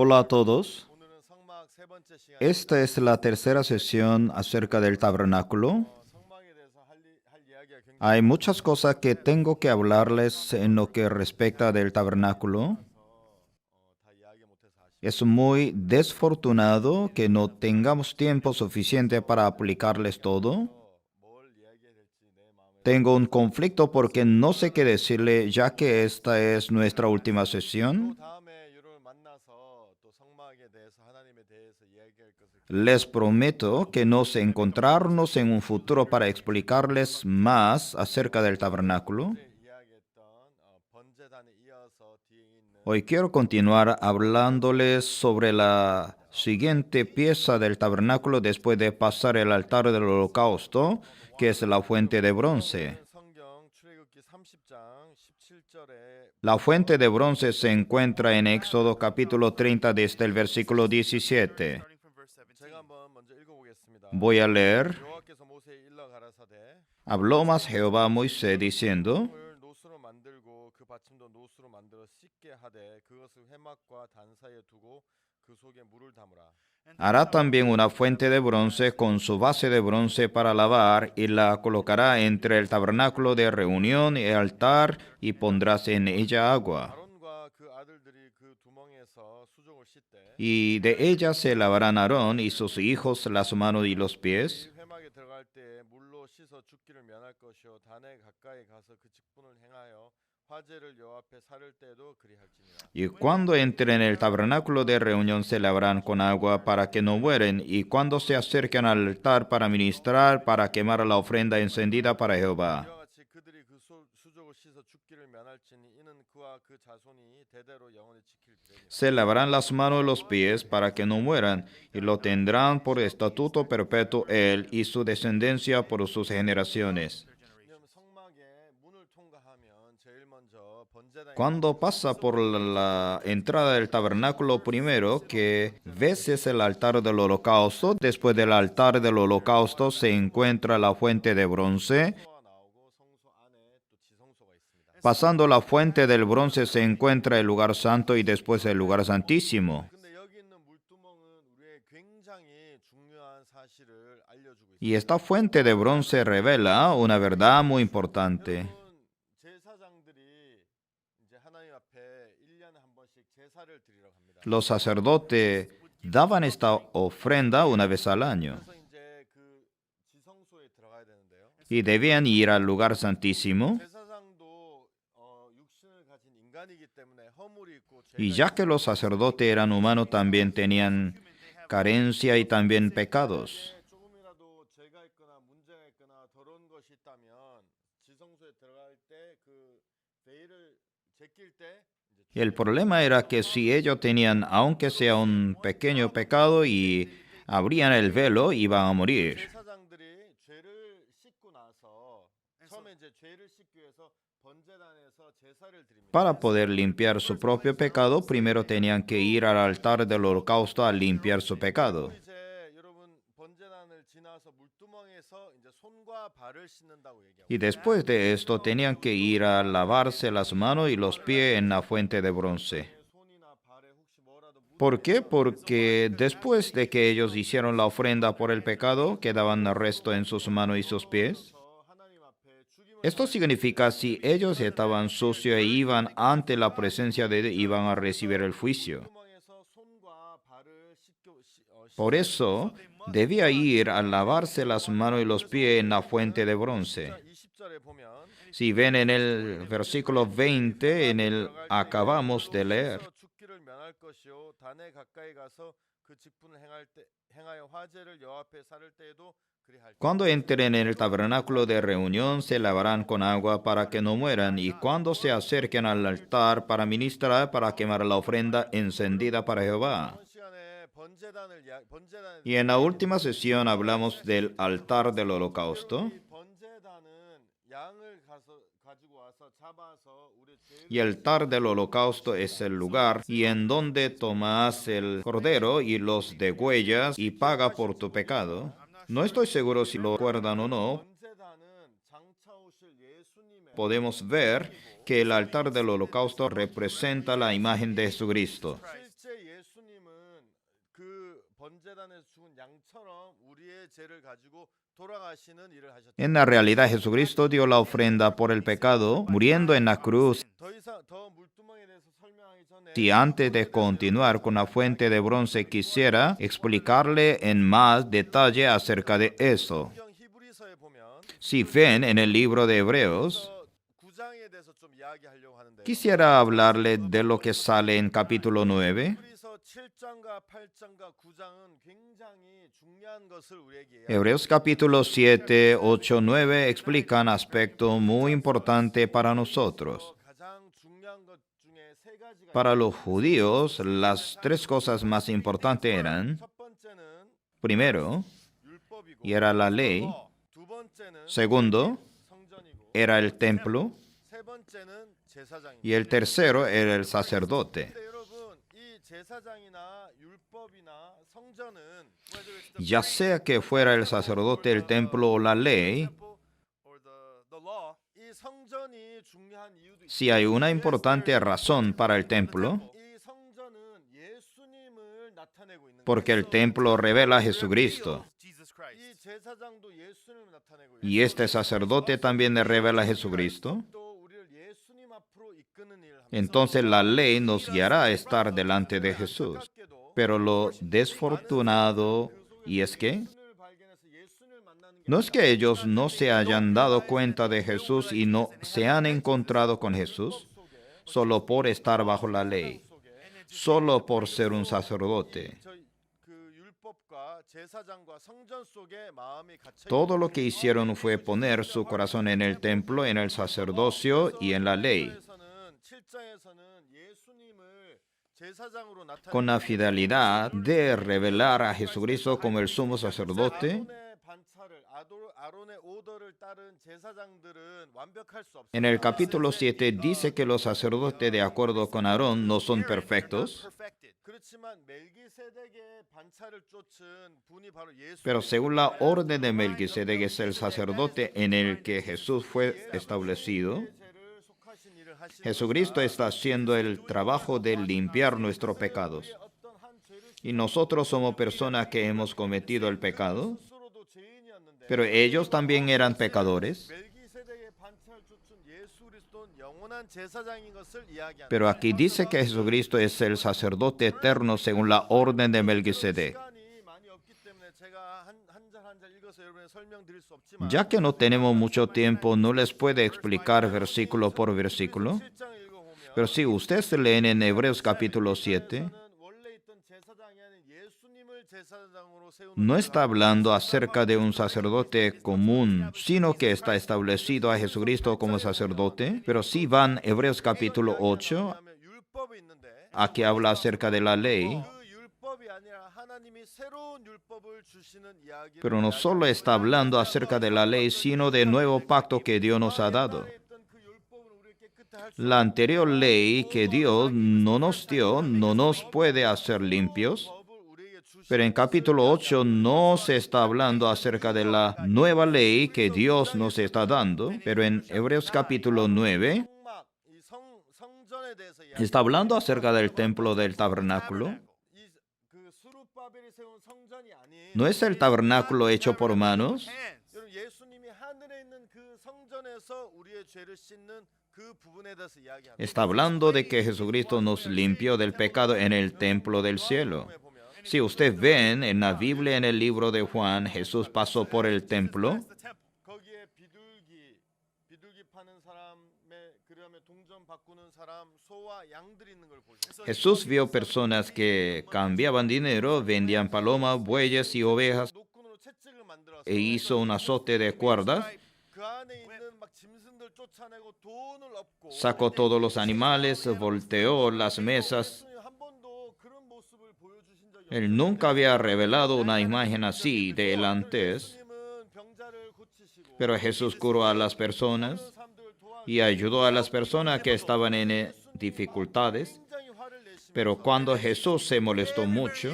Hola a todos. Esta es la tercera sesión acerca del tabernáculo. Hay muchas cosas que tengo que hablarles en lo que respecta del tabernáculo. Es muy desfortunado que no tengamos tiempo suficiente para aplicarles todo. Tengo un conflicto porque no sé qué decirle, ya que esta es nuestra última sesión. Les prometo que nos encontrarnos en un futuro para explicarles más acerca del tabernáculo. Hoy quiero continuar hablándoles sobre la siguiente pieza del tabernáculo después de pasar el altar del holocausto, que es la fuente de bronce. La fuente de bronce se encuentra en Éxodo capítulo 30 desde el versículo 17. Voy a leer. Habló más Jehová a Moisés diciendo: hará también una fuente de bronce con su base de bronce para lavar, y la colocará entre el tabernáculo de reunión y el altar, y pondrás en ella agua. Y de ella se lavarán Aarón y sus hijos las manos y los pies. Y cuando entren en el tabernáculo de reunión se lavarán con agua para que no mueren, y cuando se acerquen al altar para ministrar, para quemar la ofrenda encendida para Jehová. Se lavarán las manos y los pies para que no mueran, y lo tendrán por estatuto perpetuo él y su descendencia por sus generaciones. Cuando pasa por la entrada del tabernáculo primero, que ves es el altar del holocausto, después del altar del holocausto se encuentra la fuente de bronce. Pasando la fuente del bronce se encuentra el lugar santo y después el lugar santísimo. Y esta fuente de bronce revela una verdad muy importante. Los sacerdotes daban esta ofrenda una vez al año y debían ir al lugar santísimo. Y ya que los sacerdotes eran humanos, también tenían carencia y también pecados. El problema era que si ellos tenían, aunque sea un pequeño pecado, y abrían el velo, iban a morir. Para poder limpiar su propio pecado, primero tenían que ir al altar del holocausto a limpiar su pecado. Y después de esto tenían que ir a lavarse las manos y los pies en la fuente de bronce. ¿Por qué? Porque después de que ellos hicieron la ofrenda por el pecado, quedaban el resto en sus manos y sus pies. Esto significa si ellos estaban sucios e iban ante la presencia de Dios, iban a recibir el juicio. Por eso, debía ir a lavarse las manos y los pies en la fuente de bronce. Si ven en el versículo 20, en el acabamos de leer, cuando entren en el tabernáculo de reunión se lavarán con agua para que no mueran, y cuando se acerquen al altar para ministrar, para quemar la ofrenda encendida para Jehová. Y en la última sesión hablamos del altar del holocausto. Y el altar del holocausto es el lugar y en donde tomas el cordero y los degüellas y paga por tu pecado. No estoy seguro si lo recuerdan o no. Podemos ver que el altar del holocausto representa la imagen de Jesucristo. En la realidad, Jesucristo dio la ofrenda por el pecado, muriendo en la cruz. Si antes de continuar con la fuente de bronce quisiera explicarle en más detalle acerca de eso. Si ven en el libro de Hebreos, quisiera hablarle de lo que sale en capítulo 9. Hebreos capítulo 7, 8, 9 explican aspecto muy importante para nosotros. Para los judíos, las tres cosas más importantes eran, primero, y era la ley. Segundo, era el templo. Y el tercero era el sacerdote. Ya sea que fuera el sacerdote, el templo o la ley, si hay una importante razón para el templo, porque el templo revela a Jesucristo. Y este sacerdote también le revela a Jesucristo. Entonces la ley nos guiará a estar delante de Jesús. Pero lo desfortunado, y es que, no es que ellos no se hayan dado cuenta de Jesús y no se han encontrado con Jesús, solo por estar bajo la ley, solo por ser un sacerdote. Todo lo que hicieron fue poner su corazón en el templo, en el sacerdocio y en la ley, con la fidelidad de revelar a Jesucristo como el sumo sacerdote. En el capítulo 7 dice que los sacerdotes de acuerdo con Aarón no son perfectos, pero según la orden de Melquisedec es el sacerdote en el que Jesús fue establecido. Jesucristo está haciendo el trabajo de limpiar nuestros pecados. Y nosotros somos personas que hemos cometido el pecado, pero ellos también eran pecadores. Pero aquí dice que Jesucristo es el sacerdote eterno según la orden de Melquisedec. Ya que no tenemos mucho tiempo, no les puedo explicar versículo por versículo. Pero si ustedes leen en Hebreos capítulo 7, no está hablando acerca de un sacerdote común, sino que está establecido a Jesucristo como sacerdote. Pero si van Hebreos capítulo 8, aquí habla acerca de la ley. Pero no solo está hablando acerca de la ley, sino del nuevo pacto que Dios nos ha dado. La anterior ley que Dios no nos dio no nos puede hacer limpios. Pero en capítulo 8 no se está hablando acerca de la nueva ley que Dios nos está dando. Pero en Hebreos capítulo 9 está hablando acerca del templo del tabernáculo. No es el tabernáculo hecho por manos. Está hablando de que Jesucristo nos limpió del pecado en el templo del cielo. Si ustedes ven en la Biblia, en el libro de Juan, Jesús pasó por el templo. Jesús vio personas que cambiaban dinero, vendían palomas, bueyes y ovejas, e hizo un azote de cuerdas. Sacó todos los animales, volteó las mesas. Él nunca había revelado una imagen así de él antes. Pero Jesús curó a las personas y ayudó a las personas que estaban en dificultades. Pero cuando Jesús se molestó mucho,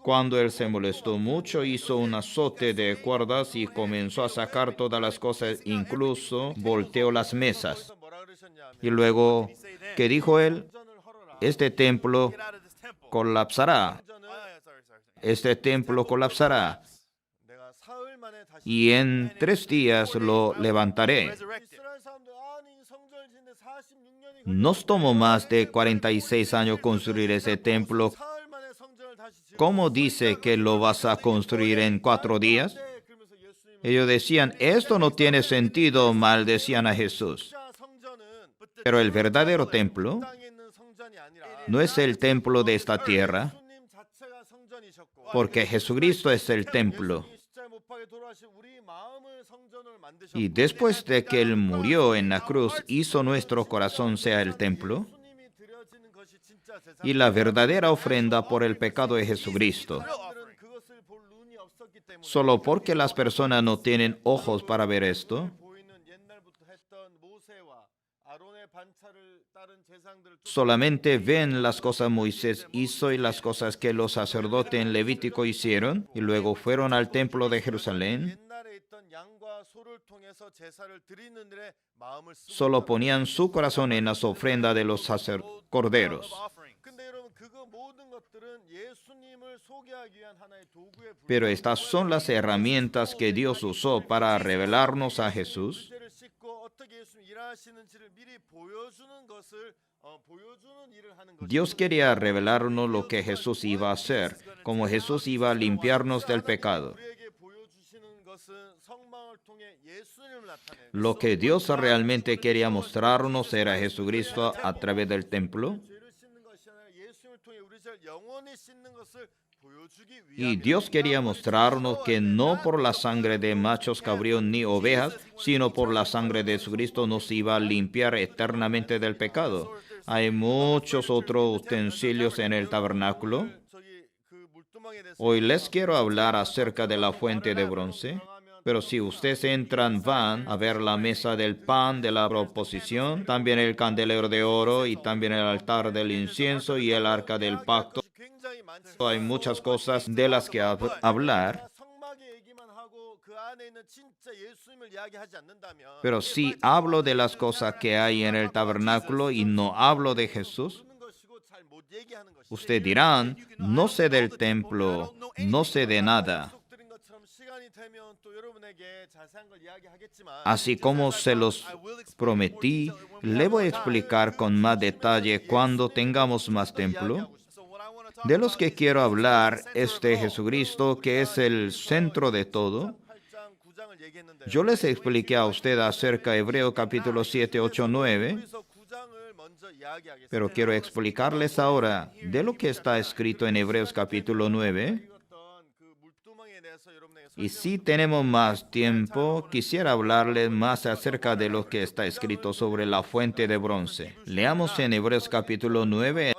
Cuando él se molestó mucho, hizo un azote de cuerdas y comenzó a sacar todas las cosas, incluso volteó las mesas. Y luego, ¿qué dijo él? Este templo colapsará. Este templo colapsará. Y en 3 días lo levantaré. Nos tomó más de 46 años construir ese templo. ¿Cómo dice que lo vas a construir en 4 días? Ellos decían, esto no tiene sentido, maldecían a Jesús. Pero el verdadero templo no es el templo de esta tierra, porque Jesucristo es el templo. Y después de que Él murió en la cruz, hizo nuestro corazón sea el templo. Y la verdadera ofrenda por el pecado de Jesucristo. Solo porque las personas no tienen ojos para ver esto, solamente ven las cosas Moisés hizo y las cosas que los sacerdotes en Levítico hicieron, y luego fueron al templo de Jerusalén. Solo ponían su corazón en las ofrendas de los corderos. Pero estas son las herramientas que Dios usó para revelarnos a Jesús. Dios quería revelarnos lo que Jesús iba a hacer, como Jesús iba a limpiarnos del pecado. Lo que Dios realmente quería mostrarnos era Jesucristo a través del templo. Y Dios quería mostrarnos que no por la sangre de machos cabríos ni ovejas, sino por la sangre de Jesucristo nos iba a limpiar eternamente del pecado. Hay muchos otros utensilios en el tabernáculo. Hoy les quiero hablar acerca de la fuente de bronce. Pero si ustedes entran, van a ver la mesa del pan de la proposición, también el candelero de oro y también el altar del incienso y el arca del pacto. Hay muchas cosas de las que hablar. Pero si hablo de las cosas que hay en el tabernáculo y no hablo de Jesús, ustedes dirán, no sé del templo, no sé de nada. Así como se los prometí, le voy a explicar con más detalle cuando tengamos más templo. De los que quiero hablar es de Jesucristo, que es el centro de todo. Yo les expliqué a usted acerca de Hebreos capítulo 7, 8, 9, pero quiero explicarles ahora de lo que está escrito en Hebreos capítulo 9. Y si tenemos más tiempo, quisiera hablarles más acerca de lo que está escrito sobre la fuente de bronce. Leamos en Hebreos capítulo 9.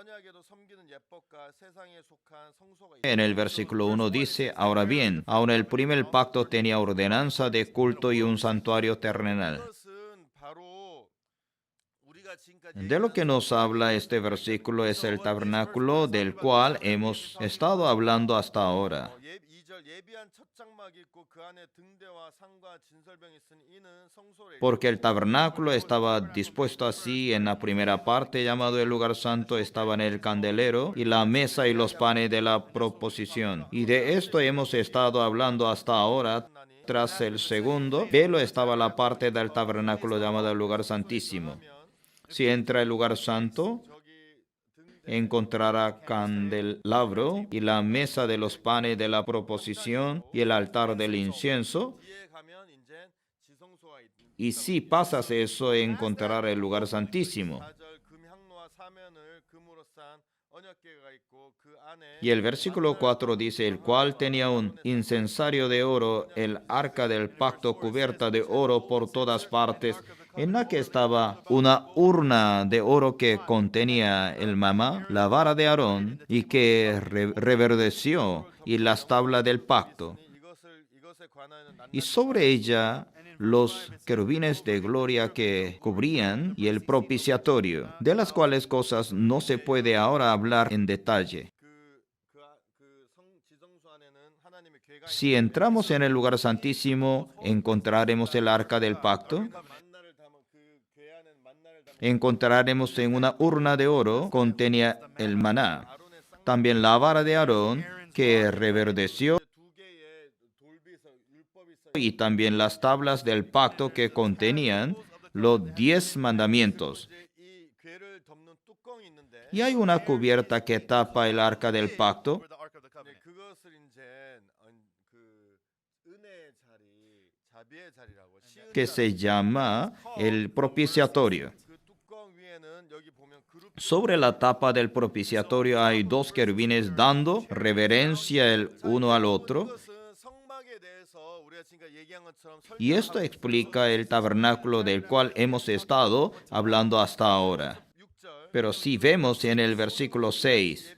En el versículo 1 dice, ahora bien, aun el primer pacto tenía ordenanza de culto y un santuario terrenal. De lo que nos habla este versículo es el tabernáculo del cual hemos estado hablando hasta ahora. Porque el tabernáculo estaba dispuesto así en la primera parte, llamado el lugar santo, estaban el candelero y la mesa y los panes de la proposición. Y de esto hemos estado hablando hasta ahora. Tras el segundo velo estaba la parte del tabernáculo llamada el lugar santísimo. Si entra al lugar santo, encontrará candelabro y la mesa de los panes de la proposición y el altar del incienso. Y si pasas eso, encontrarás el lugar santísimo. Y el versículo 4 dice, el cual tenía un incensario de oro, el arca del pacto cubierta de oro por todas partes, en la que estaba una urna de oro que contenía el maná, la vara de Aarón, y que reverdeció, y las tablas del pacto. Y sobre ella los querubines de gloria que cubrían y el propiciatorio, de las cuales cosas no se puede ahora hablar en detalle. Si entramos en el lugar santísimo, ¿encontraremos el arca del pacto? Encontraremos en una urna de oro contenía el maná. También la vara de Aarón que reverdeció y también las tablas del pacto que contenían los 10 mandamientos. Y hay una cubierta que tapa el arca del pacto, que se llama el propiciatorio. Sobre la tapa del propiciatorio hay 2 querubines dando reverencia el uno al otro. Y esto explica el tabernáculo del cual hemos estado hablando hasta ahora. Pero si vemos en el versículo 6,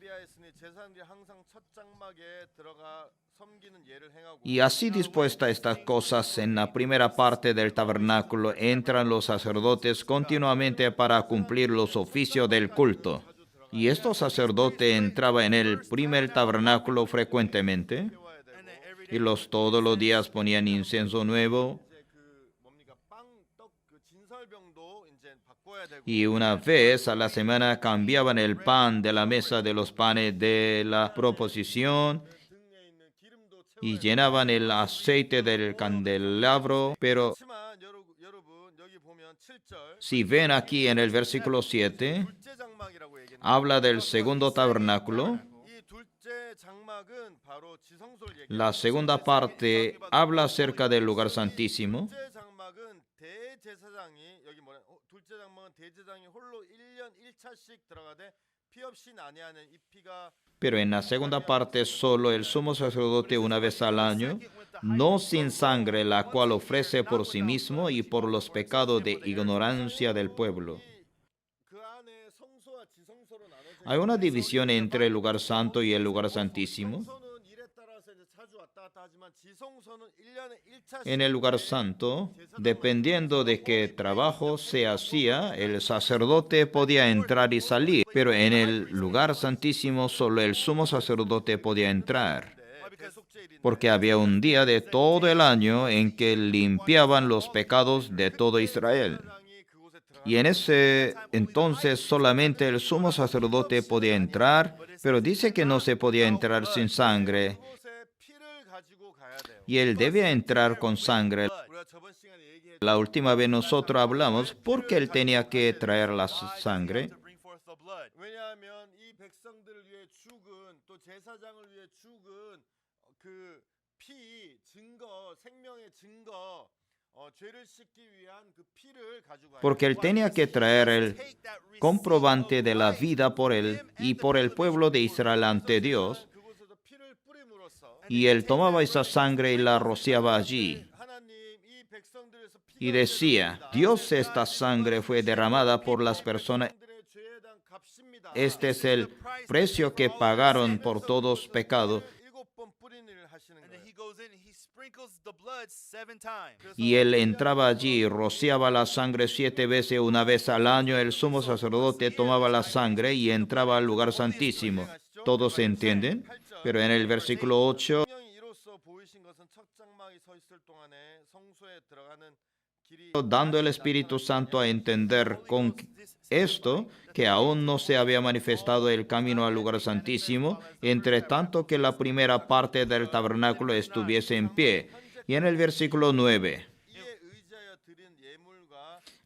y así dispuesta estas cosas en la primera parte del tabernáculo, entran los sacerdotes continuamente para cumplir los oficios del culto. Y estos sacerdotes entraban en el primer tabernáculo frecuentemente, y todos los días ponían incienso nuevo, y una vez a la semana cambiaban el pan de la mesa de los panes de la proposición, y llenaban el aceite del candelabro. Pero si ven aquí en el versículo 7, habla del segundo tabernáculo. La segunda parte habla acerca del lugar santísimo. Pero en la segunda parte solo el sumo sacerdote una vez al año, no sin sangre, la cual ofrece por sí mismo y por los pecados de ignorancia del pueblo. Hay una división entre el lugar santo y el lugar santísimo. En el lugar santo, dependiendo de qué trabajo se hacía, el sacerdote podía entrar y salir, pero en el lugar santísimo solo el sumo sacerdote podía entrar, porque había un día de todo el año en que limpiaban los pecados de todo Israel. Y en ese entonces solamente el sumo sacerdote podía entrar, pero dice que no se podía entrar sin sangre. Y él debía entrar con sangre. La última vez nosotros hablamos por qué él tenía que traer la sangre. Porque él tenía que traer el comprobante de la vida por él y por el pueblo de Israel ante Dios. Y él tomaba esa sangre y la rociaba allí. Y decía, Dios, esta sangre fue derramada por las personas. Este es el precio que pagaron por todos pecados. Y él entraba allí y rociaba la sangre 7 veces, una vez al año. El sumo sacerdote tomaba la sangre y entraba al lugar santísimo. ¿Todos se entienden? Pero en el versículo 8, dando el Espíritu Santo a entender con esto que aún no se había manifestado el camino al lugar santísimo, entre tanto que la primera parte del tabernáculo estuviese en pie. Y en el versículo 9,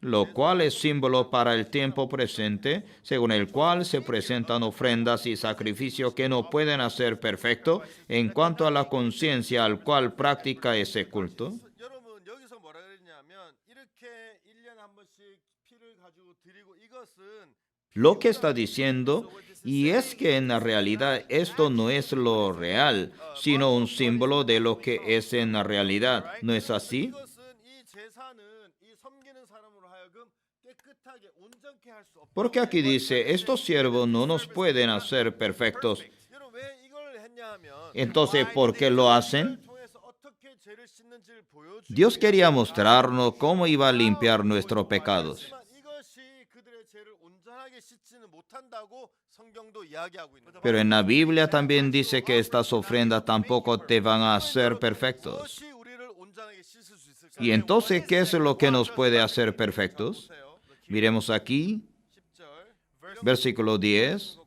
lo cual es símbolo para el tiempo presente, según el cual se presentan ofrendas y sacrificios que no pueden hacer perfecto en cuanto a la conciencia al cual practica ese culto. Lo que está diciendo, y es que en la realidad esto no es lo real, sino un símbolo de lo que es en la realidad. ¿No es así? Porque aquí dice, estos siervos no nos pueden hacer perfectos. Entonces, ¿por qué lo hacen? Dios quería mostrarnos cómo iba a limpiar nuestros pecados. Pero en la Biblia también dice que estas ofrendas tampoco te van a hacer perfectos. Y entonces, ¿qué es lo que nos puede hacer perfectos? Miremos aquí, versículo 10.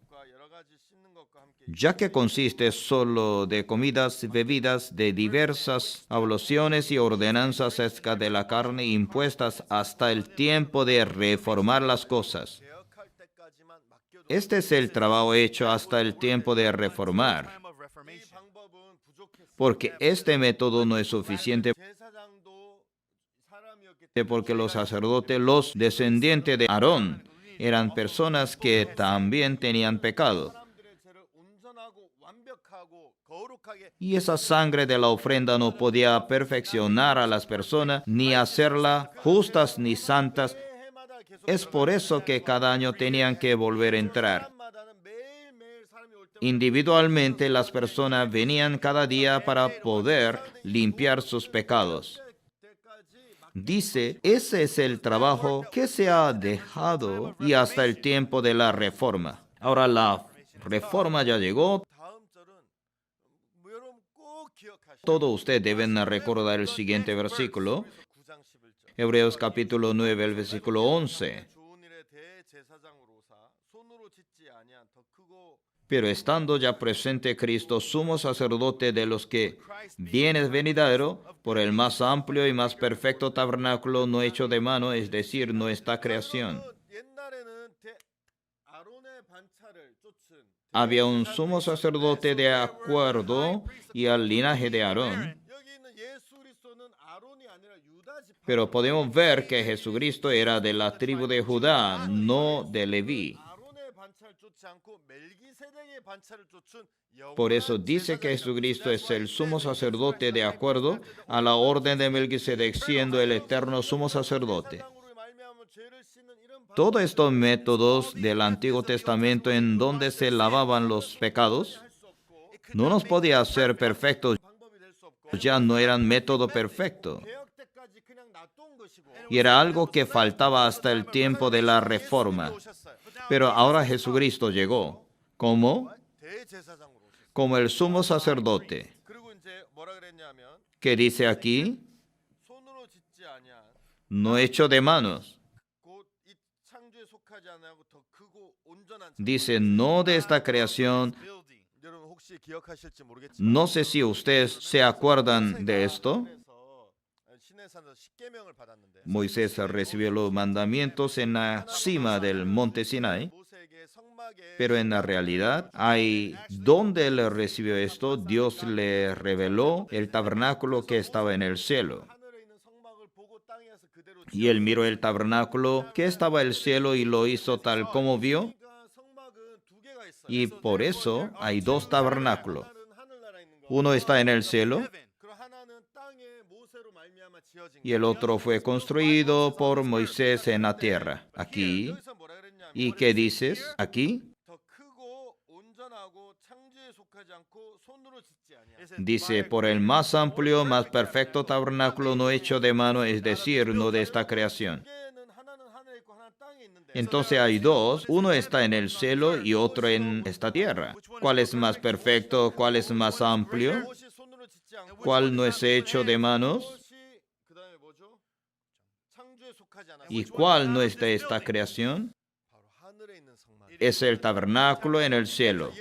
Ya que consiste solo de comidas y bebidas, de diversas abluciones y ordenanzas acerca de la carne impuestas hasta el tiempo de reformar las cosas. Este es el trabajo hecho hasta el tiempo de reformar, porque este método no es suficiente, porque los sacerdotes, los descendientes de Aarón, eran personas que también tenían pecado. Y esa sangre de la ofrenda no podía perfeccionar a las personas, ni hacerlas justas ni santas. Es por eso que cada año tenían que volver a entrar. Individualmente las personas venían cada día para poder limpiar sus pecados. Dice, ese es el trabajo que se ha dejado y hasta el tiempo de la reforma. Ahora la reforma ya llegó. Todos ustedes deben recordar el siguiente versículo. Hebreos capítulo 9, el versículo 11. Pero estando ya presente Cristo, sumo sacerdote de los que bienes venidero, por el más amplio y más perfecto tabernáculo no hecho de mano, es decir, nuestra creación. Había un sumo sacerdote de acuerdo y al linaje de Aarón. Pero podemos ver que Jesucristo era de la tribu de Judá, no de Leví. Por eso dice que Jesucristo es el sumo sacerdote de acuerdo a la orden de Melquisedec, siendo el eterno sumo sacerdote. Todos estos métodos del Antiguo Testamento en donde se lavaban los pecados no nos podía hacer perfectos, ya no eran método perfecto. Y era algo que faltaba hasta el tiempo de la reforma. Pero ahora Jesucristo llegó. ¿Cómo? Como el sumo sacerdote. ¿Qué dice aquí? No hecho de manos. Dice, no de esta creación. No sé si ustedes se acuerdan de esto. Moisés recibió los mandamientos en la cima del monte Sinai. Pero en la realidad, donde él recibió esto, Dios le reveló el tabernáculo que estaba en el cielo. Y él miró el tabernáculo que estaba en el cielo y lo hizo tal como vio. Y por eso hay dos tabernáculos. Uno está en el cielo y el otro fue construido por Moisés en la tierra. Aquí. ¿Y qué dices aquí? Dice, por el más amplio, más perfecto tabernáculo no hecho de mano, es decir, no de esta creación. Entonces hay dos, uno está en el cielo y otro en esta tierra. ¿Cuál es más perfecto? ¿Cuál es más amplio? ¿Cuál no es hecho de manos? ¿Y cuál no es de esta creación? Es el tabernáculo en el cielo.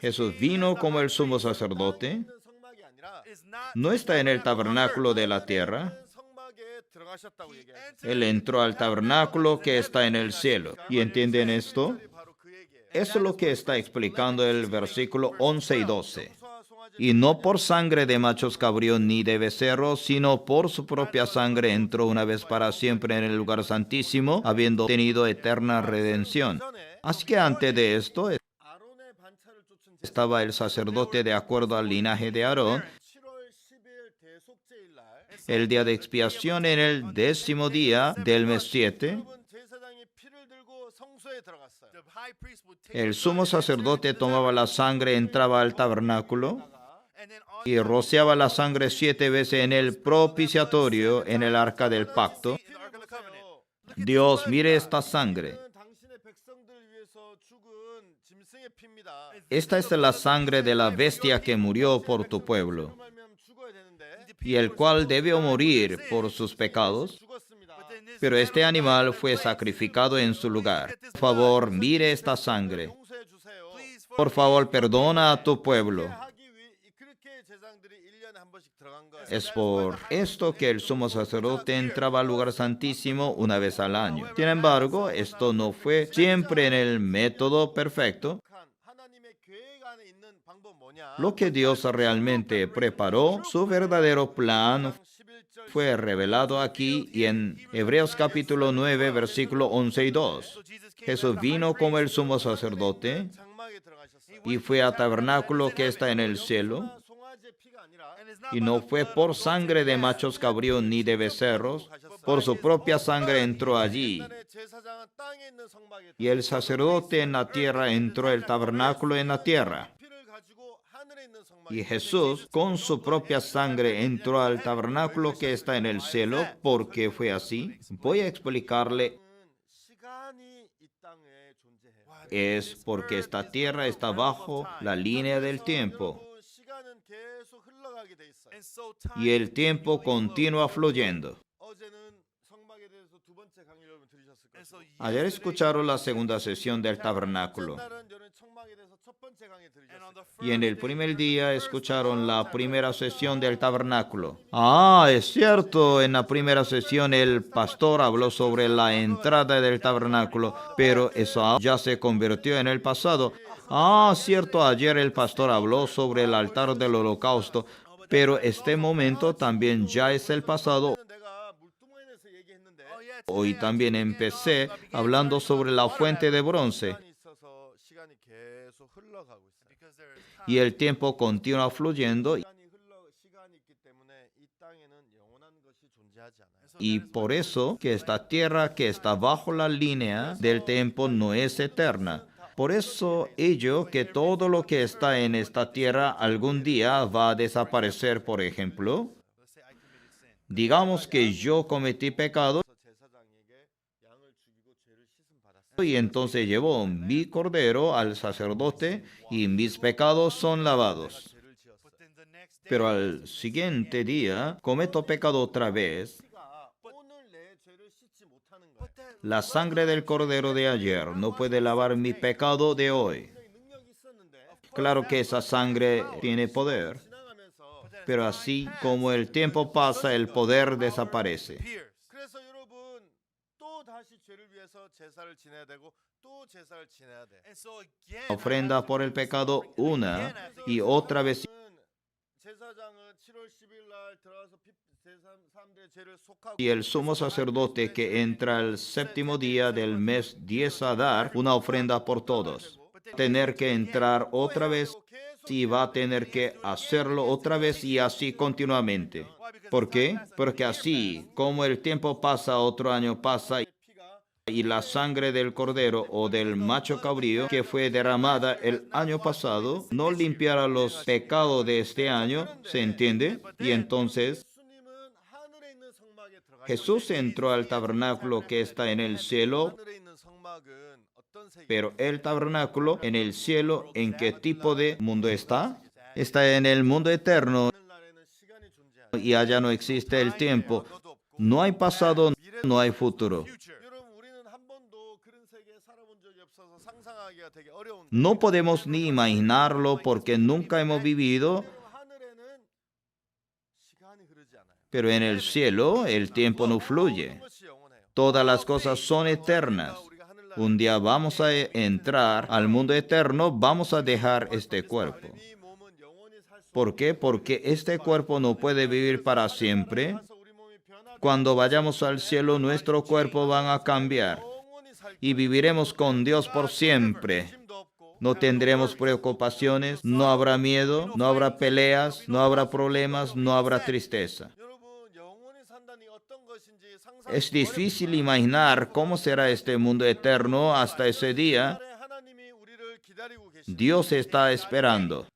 Jesús vino como el sumo sacerdote. No está en el tabernáculo de la tierra. Él entró al tabernáculo que está en el cielo. ¿Y entienden esto? Eso es lo que está explicando el versículo 11 y 12. Y no por sangre de machos cabríos ni de becerros, sino por su propia sangre entró una vez para siempre en el lugar santísimo, habiendo tenido eterna redención. Así que antes de esto estaba el sacerdote de acuerdo al linaje de Aarón. El día de expiación en el 10º día del mes 7, el sumo sacerdote tomaba la sangre, entraba al tabernáculo y rociaba la sangre 7 veces en el propiciatorio, en el arca del pacto. Dios, mire esta sangre. Esta es la sangre de la bestia que murió por tu pueblo, y el cual debió morir por sus pecados, pero este animal fue sacrificado en su lugar. Por favor, mire esta sangre. Por favor, perdona a tu pueblo. Es por esto que el sumo sacerdote entraba al lugar santísimo una vez al año. Sin embargo, esto no fue siempre en el método perfecto. Lo que Dios realmente preparó, su verdadero plan, fue revelado aquí y en Hebreos capítulo 9, versículo 11 y 2. Jesús vino como el sumo sacerdote y fue al tabernáculo que está en el cielo, y no fue por sangre de machos cabríos ni de becerros, por su propia sangre entró allí. Y el sacerdote en la tierra entró el tabernáculo en la tierra. Y Jesús con su propia sangre entró al tabernáculo que está en el cielo. ¿Por qué fue así? Voy a explicarle. Es porque esta tierra está bajo la línea del tiempo, y el tiempo continúa fluyendo. Ayer escucharon la segunda sesión del tabernáculo, y en el primer día escucharon la primera sesión del tabernáculo. Es cierto, en la primera sesión el pastor habló sobre la entrada del tabernáculo, pero eso ya se convirtió en el pasado. Cierto, ayer el pastor habló sobre el altar del holocausto, pero este momento también ya es el pasado. Hoy también empecé hablando sobre la fuente de bronce, y el tiempo continúa fluyendo, y por eso que esta tierra que está bajo la línea del tiempo no es eterna. Por eso ello que todo lo que está en esta tierra algún día va a desaparecer. Por ejemplo, digamos que yo cometí pecado, y entonces llevo mi cordero al sacerdote y mis pecados son lavados. Pero al siguiente día cometo pecado otra vez. La sangre del cordero de ayer no puede lavar mi pecado de hoy. Claro que esa sangre tiene poder, pero así como el tiempo pasa, el poder desaparece. Ofrenda por el pecado una y otra vez. Y el sumo sacerdote que entra el séptimo día del mes 10 a dar una ofrenda por todos, tener que entrar otra vez y va a tener que hacerlo otra vez, y así continuamente. ¿Por qué? Porque así como el tiempo pasa, otro año pasa, y la sangre del cordero o del macho cabrío que fue derramada el año pasado no limpiará los pecados de este año, ¿se entiende? Y entonces Jesús entró al tabernáculo que está en el cielo, pero el tabernáculo en el cielo, ¿en qué tipo de mundo está? Está en el mundo eterno, y allá no existe el tiempo. No hay pasado, no hay futuro. No podemos ni imaginarlo porque nunca hemos vivido. Pero en el cielo el tiempo no fluye. Todas las cosas son eternas. Un día vamos a entrar al mundo eterno, vamos a dejar este cuerpo. ¿Por qué? Porque este cuerpo no puede vivir para siempre. Cuando vayamos al cielo, nuestro cuerpo va a cambiar y viviremos con Dios por siempre. No tendremos preocupaciones, no habrá miedo, no habrá peleas, no habrá problemas, no habrá tristeza. Es difícil imaginar cómo será este mundo eterno hasta ese día. Dios está esperando.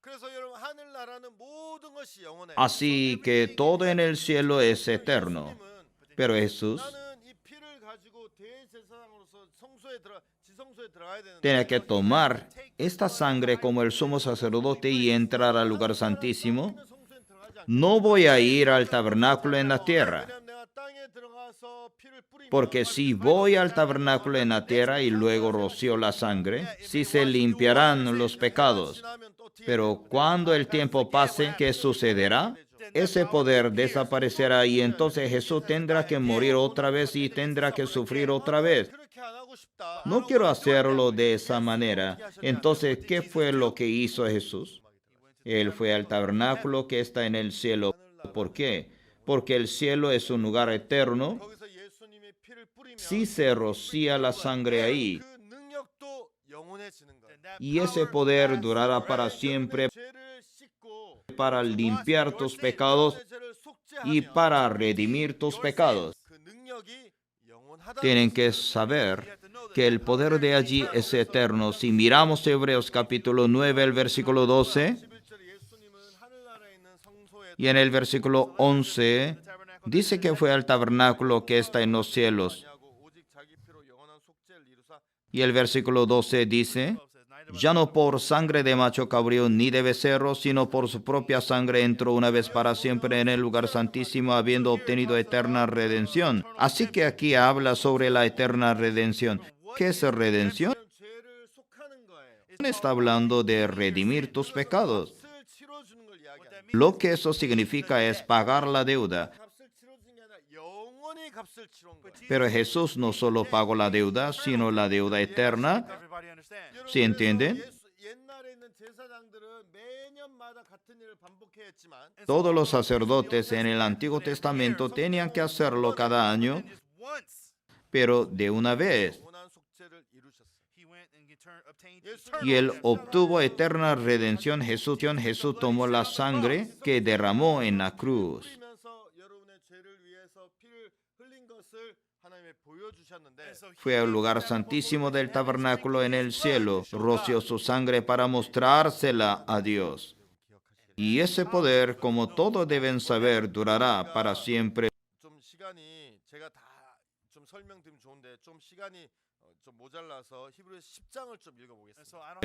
Así que todo en el cielo es eterno. Pero Jesús Tiene que tomar esta sangre como el sumo sacerdote y entrar al lugar santísimo. No voy a ir al tabernáculo en la tierra, porque si voy al tabernáculo en la tierra y luego rocío la sangre, sí se limpiarán los pecados. Pero cuando el tiempo pase, ¿qué sucederá? Ese poder desaparecerá y entonces Jesús tendrá que morir otra vez y tendrá que sufrir otra vez. No quiero hacerlo de esa manera. Entonces, ¿qué fue lo que hizo Jesús? Él fue al tabernáculo que está en el cielo. ¿Por qué? Porque el cielo es un lugar eterno. Si se rocía la sangre ahí, y ese poder durará para siempre para limpiar tus pecados y para redimir tus pecados. Tienen que saber que el poder de allí es eterno. Si miramos Hebreos capítulo 9, el versículo 12, y en el versículo 11, dice que fue al tabernáculo que está en los cielos. Y el versículo 12 dice, ya no por sangre de macho cabrío ni de becerro, sino por su propia sangre entró una vez para siempre en el lugar santísimo, habiendo obtenido eterna redención. Así que aquí habla sobre la eterna redención. ¿Qué es redención? Está hablando de redimir tus pecados. Lo que eso significa es pagar la deuda. Pero Jesús no solo pagó la deuda, sino la deuda eterna. ¿Sí entienden? Todos los sacerdotes en el Antiguo Testamento tenían que hacerlo cada año, pero de una vez. Y él obtuvo eterna redención. Jesús tomó la sangre que derramó en la cruz. Fue al lugar santísimo del tabernáculo en el cielo, roció su sangre para mostrársela a Dios. Y ese poder, como todos deben saber, durará para siempre.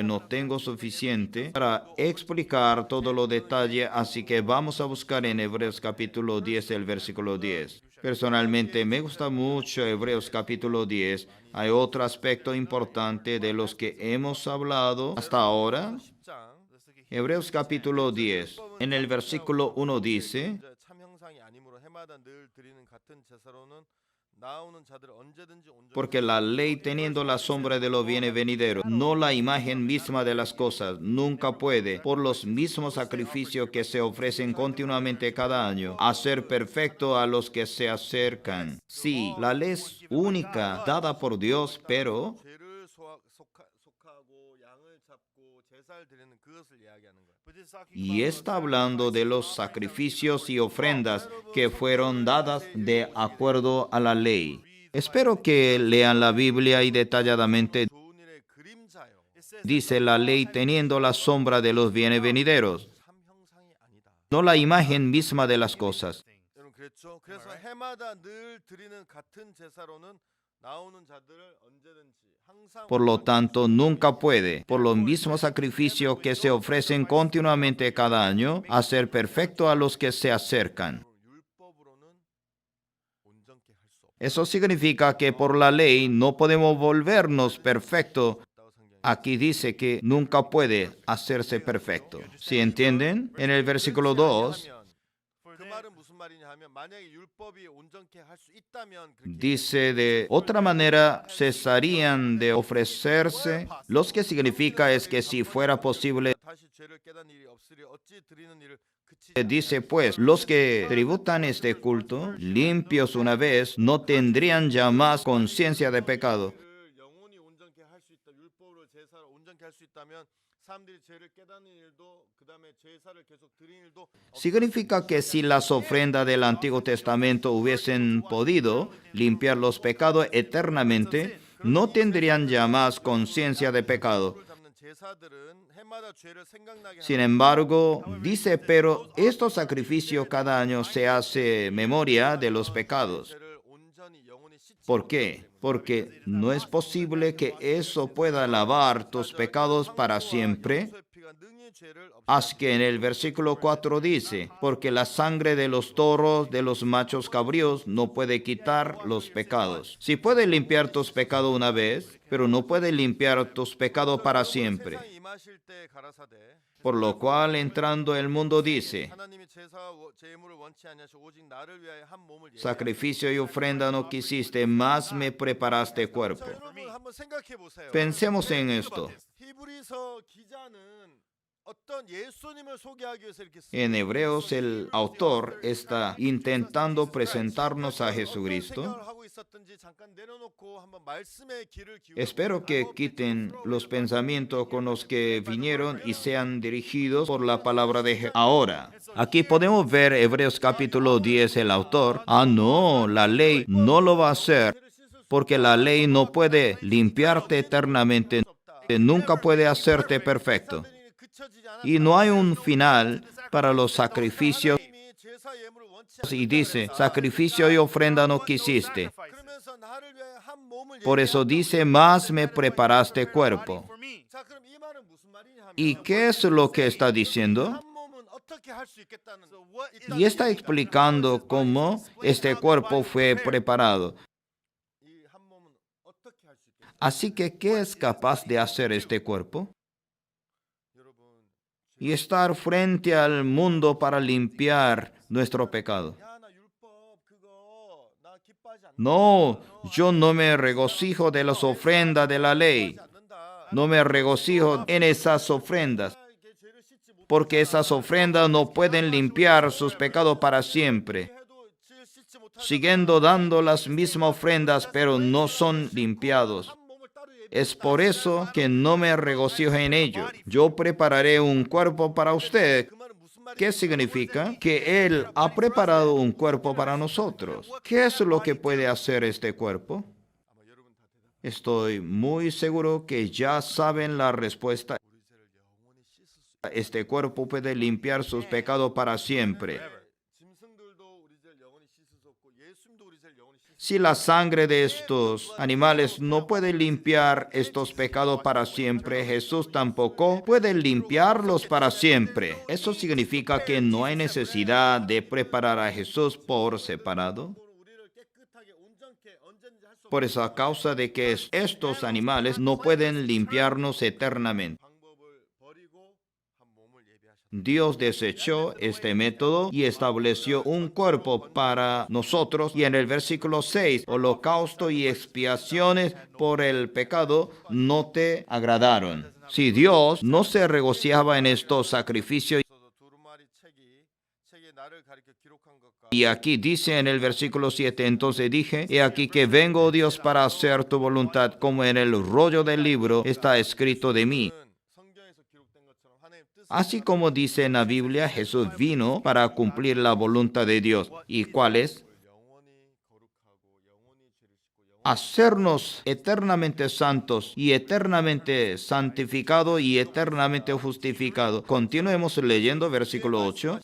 No tengo suficiente para explicar todo los detalles, así que vamos a buscar en Hebreos capítulo 10, el versículo 10. Personalmente me gusta mucho Hebreos capítulo 10. Hay otro aspecto importante de los que hemos hablado hasta ahora. Hebreos capítulo 10, en el versículo 1 dice, porque la ley teniendo la sombra de lo viene venidero, no la imagen misma de las cosas, nunca puede, por los mismos sacrificios que se ofrecen continuamente cada año, hacer perfecto a los que se acercan. Sí, la ley es única, dada por Dios, pero y está hablando de los sacrificios y ofrendas que fueron dadas de acuerdo a la ley. Espero que lean la Biblia y detalladamente dice la ley teniendo la sombra de los bienes venideros, no la imagen misma de las cosas. Por lo tanto, nunca puede, por los mismos sacrificios que se ofrecen continuamente cada año, hacer perfecto a los que se acercan. Eso significa que por la ley no podemos volvernos perfectos. Aquí dice que nunca puede hacerse perfecto. ¿Sí entienden? En el versículo 2 dice de otra manera cesarían de ofrecerse, lo que significa es que si fuera posible, dice pues, los que tributan este culto, limpios una vez, no tendrían ya más conciencia de pecado. Significa que si las ofrendas del Antiguo Testamento hubiesen podido limpiar los pecados eternamente, no tendrían ya más conciencia de pecado. Sin embargo, dice, pero estos sacrificios cada año se hace memoria de los pecados. ¿Por qué? Porque no es posible que eso pueda lavar tus pecados para siempre. Así que en el versículo 4 dice, porque la sangre de los toros, de los machos cabríos, no puede quitar los pecados. Sí puede limpiar tus pecados una vez, pero no puede limpiar tus pecados para siempre. Por lo cual, entrando el mundo dice, sacrificio y ofrenda no quisiste, más me preparaste cuerpo. Pensemos en esto. En Hebreos el autor está intentando presentarnos a Jesucristo. Espero que quiten los pensamientos con los que vinieron y sean dirigidos por la palabra de Jesús. Ahora, aquí podemos ver Hebreos capítulo 10, el autor. No, la ley no lo va a hacer, porque la ley no puede limpiarte eternamente, nunca puede hacerte perfecto. Y no hay un final para los sacrificios. Y dice, sacrificio y ofrenda no quisiste. Por eso dice, más me preparaste cuerpo. ¿Y qué es lo que está diciendo? Y está explicando cómo este cuerpo fue preparado. Así que, ¿qué es capaz de hacer este cuerpo? Y estar frente al mundo para limpiar nuestro pecado. No, yo no me regocijo de las ofrendas de la ley. No me regocijo en esas ofrendas, porque esas ofrendas no pueden limpiar sus pecados para siempre. Siguiendo dando las mismas ofrendas, pero no son limpiados. Es por eso que no me regocijo en ello. Yo prepararé un cuerpo para usted. ¿Qué significa? Que Él ha preparado un cuerpo para nosotros. ¿Qué es lo que puede hacer este cuerpo? Estoy muy seguro que ya saben la respuesta. Este cuerpo puede limpiar sus pecados para siempre. Si la sangre de estos animales no puede limpiar estos pecados para siempre, Jesús tampoco puede limpiarlos para siempre. Eso significa que no hay necesidad de preparar a Jesús por separado. Por esa causa de que estos animales no pueden limpiarnos eternamente. Dios desechó este método y estableció un cuerpo para nosotros. Y en el versículo 6, holocausto y expiaciones por el pecado no te agradaron. Si Dios no se regocijaba en estos sacrificios, y aquí dice en el versículo 7, entonces dije, he aquí que vengo, oh Dios, para hacer tu voluntad, como en el rollo del libro está escrito de mí. Así como dice en la Biblia, Jesús vino para cumplir la voluntad de Dios. ¿Y cuál es? Hacernos eternamente santos y eternamente santificados y eternamente justificados. Continuemos leyendo versículo 8.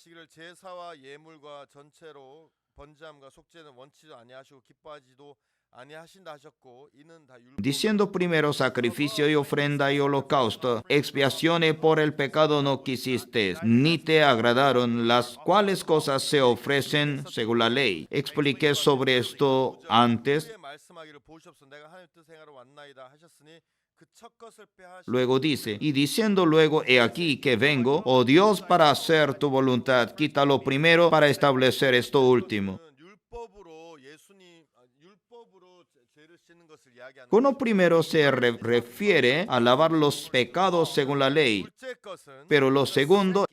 Diciendo primero sacrificio y ofrenda y holocausto, expiaciones por el pecado no quisiste, ni te agradaron, las cuales cosas se ofrecen según la ley. Expliqué sobre esto antes. Luego dice, y diciendo luego, he aquí que vengo, oh Dios, para hacer tu voluntad, quita lo primero para establecer esto último. Uno primero se refiere a lavar los pecados según la ley, pero lo segundo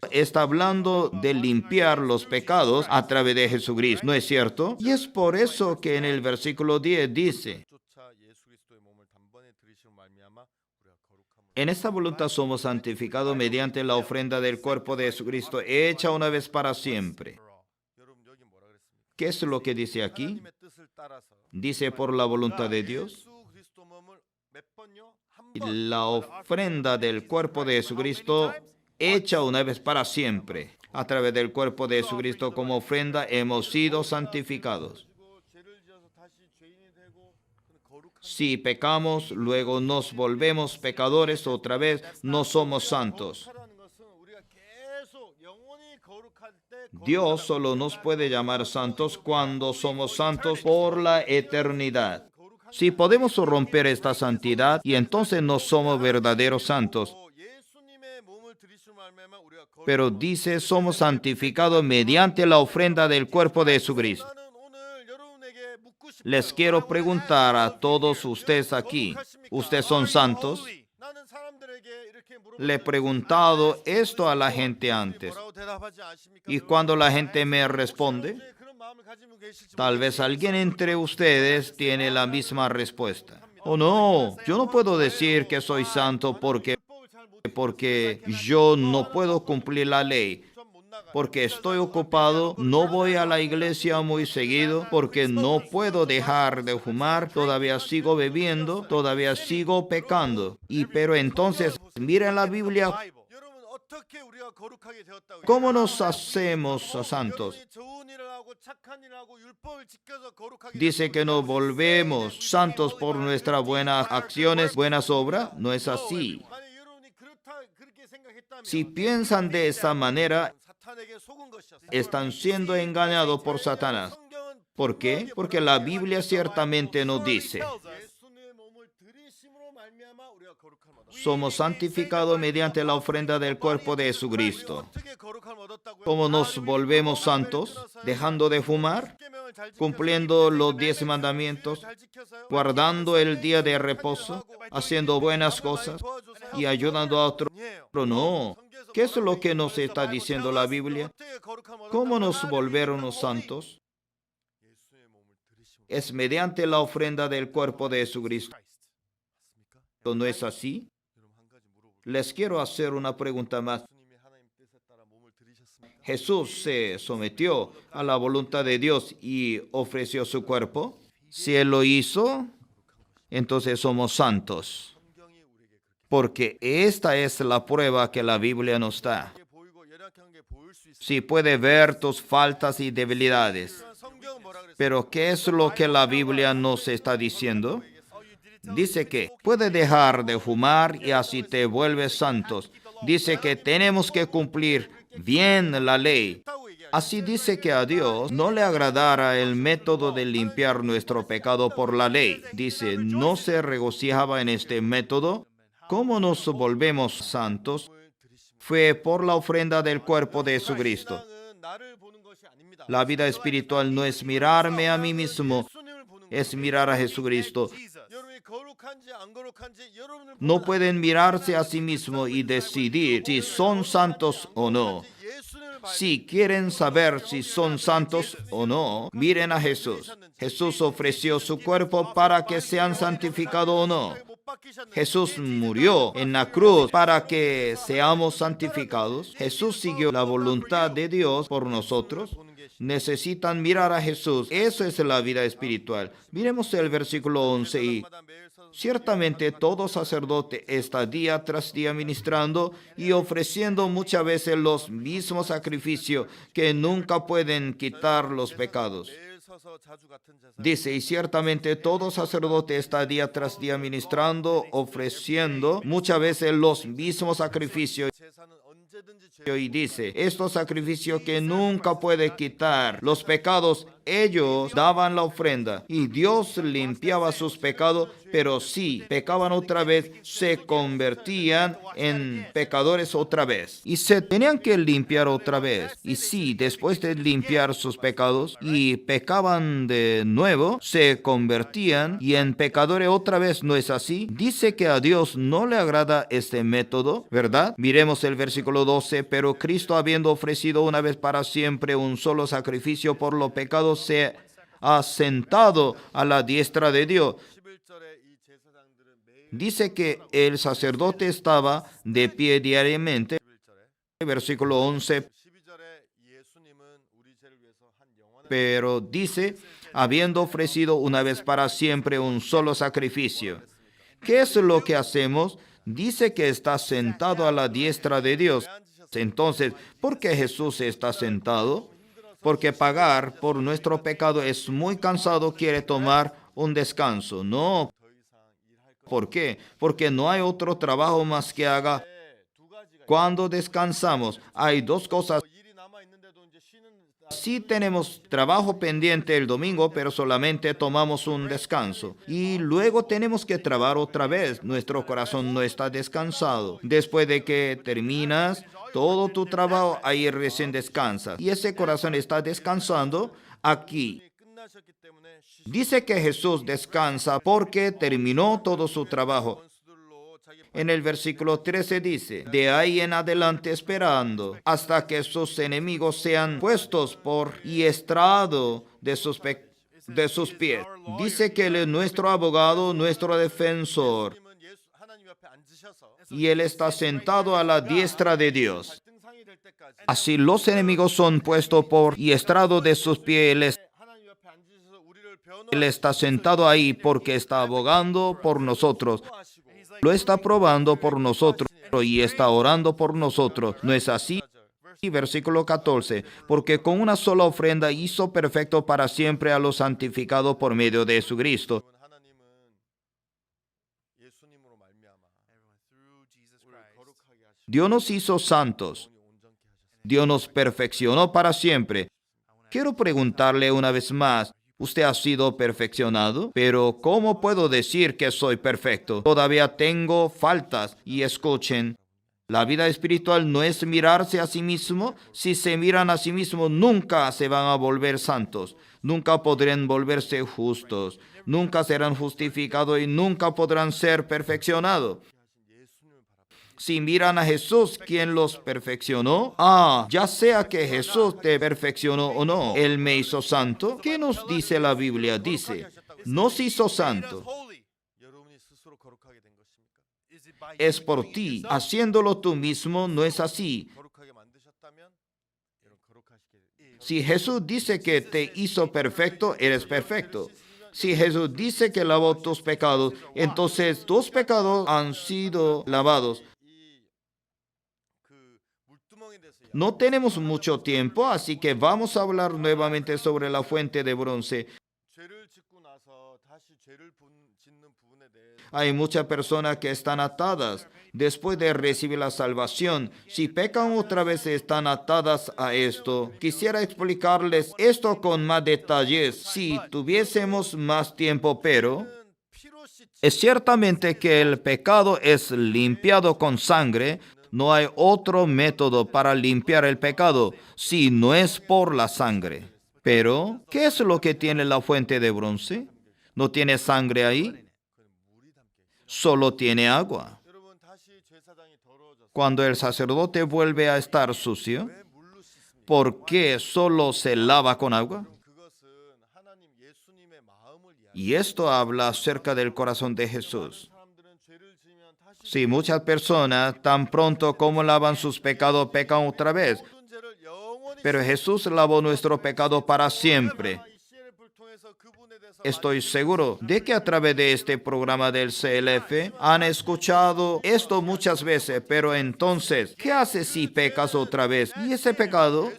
está hablando de limpiar los pecados a través de Jesucristo, ¿no es cierto? Y es por eso que en el versículo 10 dice, en esta voluntad somos santificados mediante la ofrenda del cuerpo de Jesucristo, hecha una vez para siempre. ¿Qué es lo que dice aquí? Dice por la voluntad de Dios. La ofrenda del cuerpo de Jesucristo hecha una vez para siempre. A través del cuerpo de Jesucristo como ofrenda hemos sido santificados. Si pecamos, luego nos volvemos pecadores otra vez, no somos santos. Dios solo nos puede llamar santos cuando somos santos por la eternidad. Si podemos romper esta santidad, y entonces no somos verdaderos santos. Pero dice, somos santificados mediante la ofrenda del cuerpo de Jesucristo. Les quiero preguntar a todos ustedes aquí, ¿ustedes son santos? Le he preguntado esto a la gente antes. Y cuando la gente me responde, tal vez alguien entre ustedes tiene la misma respuesta. Oh no, yo no puedo decir que soy santo porque yo no puedo cumplir la ley. Porque estoy ocupado, no voy a la iglesia muy seguido, porque no puedo dejar de fumar, todavía sigo bebiendo, todavía sigo pecando. Pero entonces, miren la Biblia, ¿cómo nos hacemos santos? Dice que nos volvemos santos por nuestras buenas acciones, buenas obras. No es así. Si piensan de esa manera, están siendo engañados por Satanás. ¿Por qué? Porque la Biblia ciertamente nos dice, somos santificados mediante la ofrenda del cuerpo de Jesucristo. ¿Cómo nos volvemos santos? Dejando de fumar, cumpliendo los 10 mandamientos, guardando el día de reposo, haciendo buenas cosas y ayudando a otros. Pero no. ¿Qué es lo que nos está diciendo la Biblia? ¿Cómo nos volvieron santos? Es mediante la ofrenda del cuerpo de Jesucristo. ¿No es así? Les quiero hacer una pregunta más. ¿Jesús se sometió a la voluntad de Dios y ofreció su cuerpo? Si Él lo hizo, entonces somos santos. Porque esta es la prueba que la Biblia nos da. Si puede ver tus faltas y debilidades. Pero ¿qué es lo que la Biblia nos está diciendo? Dice que puede dejar de fumar y así te vuelves santos. Dice que tenemos que cumplir bien la ley. Así dice que a Dios no le agradara el método de limpiar nuestro pecado por la ley. Dice, no se regocijaba en este método. ¿Cómo nos volvemos santos? Fue por la ofrenda del cuerpo de Jesucristo. La vida espiritual no es mirarme a mí mismo, es mirar a Jesucristo. No pueden mirarse a sí mismos y decidir si son santos o no. Si quieren saber si son santos o no, miren a Jesús. Jesús ofreció su cuerpo para que sean santificados o no. Jesús murió en la cruz para que seamos santificados. Jesús siguió la voluntad de Dios por nosotros. Necesitan mirar a Jesús. Eso es la vida espiritual. Miremos el versículo 11 y ciertamente todo sacerdote está día tras día ministrando y ofreciendo muchas veces los mismos sacrificios que nunca pueden quitar los pecados. Dice, y ciertamente todo sacerdote está día tras día ministrando, ofreciendo muchas veces los mismos sacrificios. Y dice, estos sacrificios que nunca puede quitar los pecados, ellos daban la ofrenda y Dios limpiaba sus pecados, pero si pecaban otra vez, se convertían en pecadores otra vez. Y se tenían que limpiar otra vez. Y si después de limpiar sus pecados y pecaban de nuevo, se convertían y en pecadores otra vez, ¿no es así? Dice que a Dios no le agrada este método, ¿verdad? Miremos el versículo 12, pero Cristo habiendo ofrecido una vez para siempre un solo sacrificio por los pecados, se ha sentado a la diestra de Dios. Dice que el sacerdote estaba de pie diariamente. Versículo 11. Pero dice, habiendo ofrecido una vez para siempre un solo sacrificio. ¿Qué es lo que hacemos? Dice que está sentado a la diestra de Dios. Entonces, ¿por qué Jesús está sentado? Porque pagar por nuestro pecado es muy cansado, quiere tomar un descanso. No, ¿Por qué? Porque no hay otro trabajo más que haga. Cuando descansamos, hay dos cosas. Sí tenemos trabajo pendiente el domingo, pero solamente tomamos un descanso. Y luego tenemos que trabajar otra vez. Nuestro corazón no está descansado. Después de que terminas todo tu trabajo, ahí recién descansas. Y ese corazón está descansando aquí. Dice que Jesús descansa porque terminó todo su trabajo. En el versículo 13 dice, de ahí en adelante esperando hasta que sus enemigos sean puestos por y estrado de sus pies. Dice que Él es nuestro abogado, nuestro defensor, y Él está sentado a la diestra de Dios. Así los enemigos son puestos por y estrado de sus pies. Él está sentado ahí porque está abogando por nosotros. Lo está probando por nosotros y está orando por nosotros. ¿No es así? Versículo 14. Porque con una sola ofrenda hizo perfecto para siempre a los santificados por medio de Jesucristo. Dios nos hizo santos. Dios nos perfeccionó para siempre. Quiero preguntarle una vez más. ¿Usted ha sido perfeccionado? Pero ¿cómo puedo decir que soy perfecto? Todavía tengo faltas. Y escuchen, la vida espiritual no es mirarse a sí mismo. Si se miran a sí mismos, nunca se van a volver santos. Nunca podrán volverse justos. Nunca serán justificados y nunca podrán ser perfeccionados. Si miran a Jesús, quien los perfeccionó, ya sea que Jesús te perfeccionó o no, Él me hizo santo. ¿Qué nos dice la Biblia? Dice, nos hizo santo. Es por ti, haciéndolo tú mismo, no es así. Si Jesús dice que te hizo perfecto, eres perfecto. Si Jesús dice que lavó tus pecados, entonces tus pecados han sido lavados. No tenemos mucho tiempo, así que vamos a hablar nuevamente sobre la fuente de bronce. Hay muchas personas que están atadas después de recibir la salvación. Si pecan otra vez, están atadas a esto. Quisiera explicarles esto con más detalles si tuviésemos más tiempo, pero es ciertamente que el pecado es limpiado con sangre. No hay otro método para limpiar el pecado si no es por la sangre. Pero, ¿qué es lo que tiene la fuente de bronce? ¿No tiene sangre ahí? Solo tiene agua. Cuando el sacerdote vuelve a estar sucio, ¿por qué solo se lava con agua? Y esto habla acerca del corazón de Jesús. Sí, muchas personas, tan pronto como lavan sus pecados, pecan otra vez. Pero Jesús lavó nuestro pecado para siempre. Estoy seguro de que a través de este programa del CLF han escuchado esto muchas veces, pero entonces, ¿qué haces si pecas otra vez? Y ese pecado,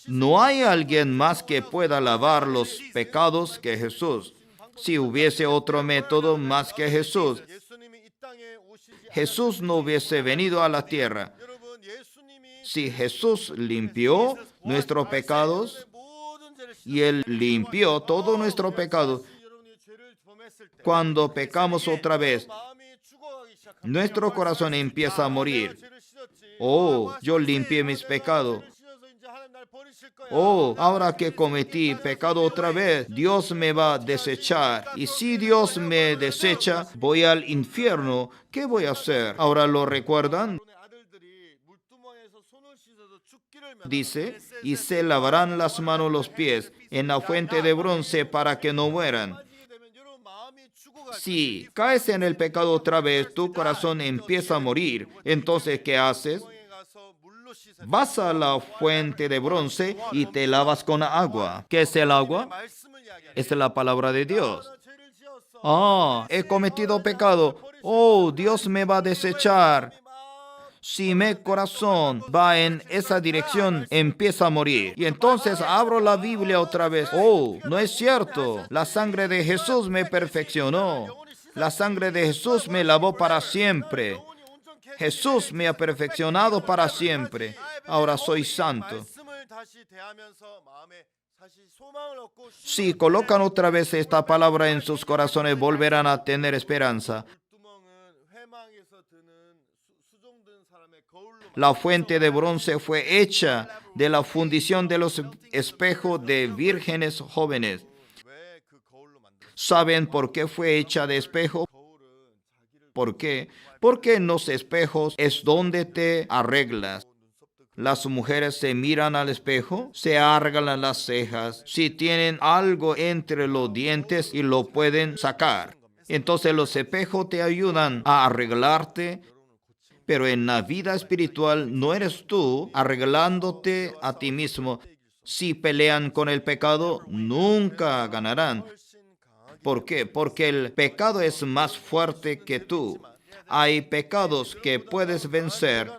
no hay alguien más que pueda lavar los pecados que Jesús. Si hubiese otro método más que Jesús, Jesús no hubiese venido a la tierra. Si Jesús limpió nuestros pecados y Él limpió todo nuestro pecado, cuando pecamos otra vez, nuestro corazón empieza a morir. Yo limpié mis pecados. Ahora que cometí pecado otra vez, Dios me va a desechar. Y si Dios me desecha, voy al infierno. ¿Qué voy a hacer? ¿Ahora lo recuerdan? Dice, y se lavarán las manos, los pies en la fuente de bronce para que no mueran. Si caes en el pecado otra vez, tu corazón empieza a morir. Entonces, ¿qué haces? Vas a la fuente de bronce y te lavas con agua. ¿Qué es el agua? Es la palabra de Dios. He cometido pecado. Dios me va a desechar. Si mi corazón va en esa dirección, empieza a morir. Y entonces abro la Biblia otra vez. No es cierto. La sangre de Jesús me perfeccionó. La sangre de Jesús me lavó para siempre. Jesús me ha perfeccionado para siempre. Ahora soy santo. Si colocan otra vez esta palabra en sus corazones, volverán a tener esperanza. La fuente de bronce fue hecha de la fundición de los espejos de vírgenes jóvenes. ¿Saben por qué fue hecha de espejo? ¿Por qué? Porque en los espejos es donde te arreglas. Las mujeres se miran al espejo, se arreglan las cejas, si tienen algo entre los dientes y lo pueden sacar. Entonces los espejos te ayudan a arreglarte, pero en la vida espiritual no eres tú arreglándote a ti mismo. Si pelean con el pecado, nunca ganarán. ¿Por qué? Porque el pecado es más fuerte que tú. Hay pecados que puedes vencer,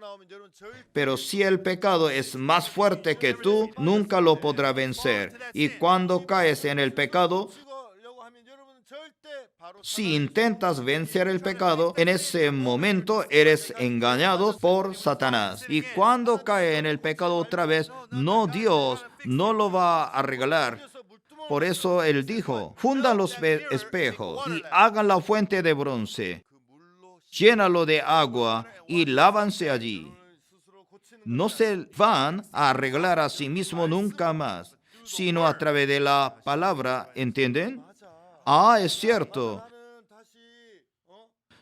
pero si el pecado es más fuerte que tú, nunca lo podrá vencer. Y cuando caes en el pecado, si intentas vencer el pecado, en ese momento eres engañado por Satanás. Y cuando cae en el pecado otra vez, Dios no lo va a arreglar. Por eso Él dijo, fundan los espejos y hagan la fuente de bronce. Llénalo de agua y lávanse allí. No se van a arreglar a sí mismos nunca más, sino a través de la palabra, ¿entienden? Es cierto.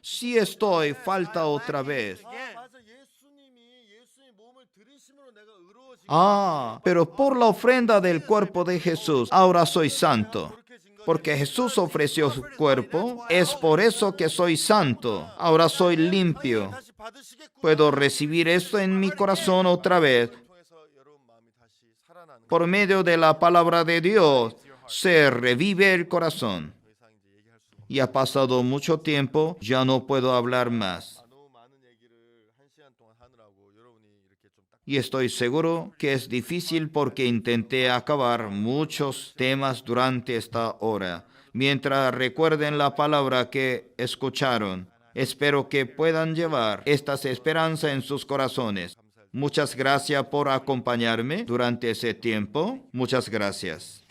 Si estoy, falta otra vez. Pero por la ofrenda del cuerpo de Jesús, ahora soy santo. Porque Jesús ofreció su cuerpo, es por eso que soy santo. Ahora soy limpio. Puedo recibir esto en mi corazón otra vez. Por medio de la palabra de Dios, se revive el corazón. Y ha pasado mucho tiempo, ya no puedo hablar más. Y estoy seguro que es difícil porque intenté acabar muchos temas durante esta hora. Mientras recuerden la palabra que escucharon, espero que puedan llevar estas esperanzas en sus corazones. Muchas gracias por acompañarme durante ese tiempo. Muchas gracias.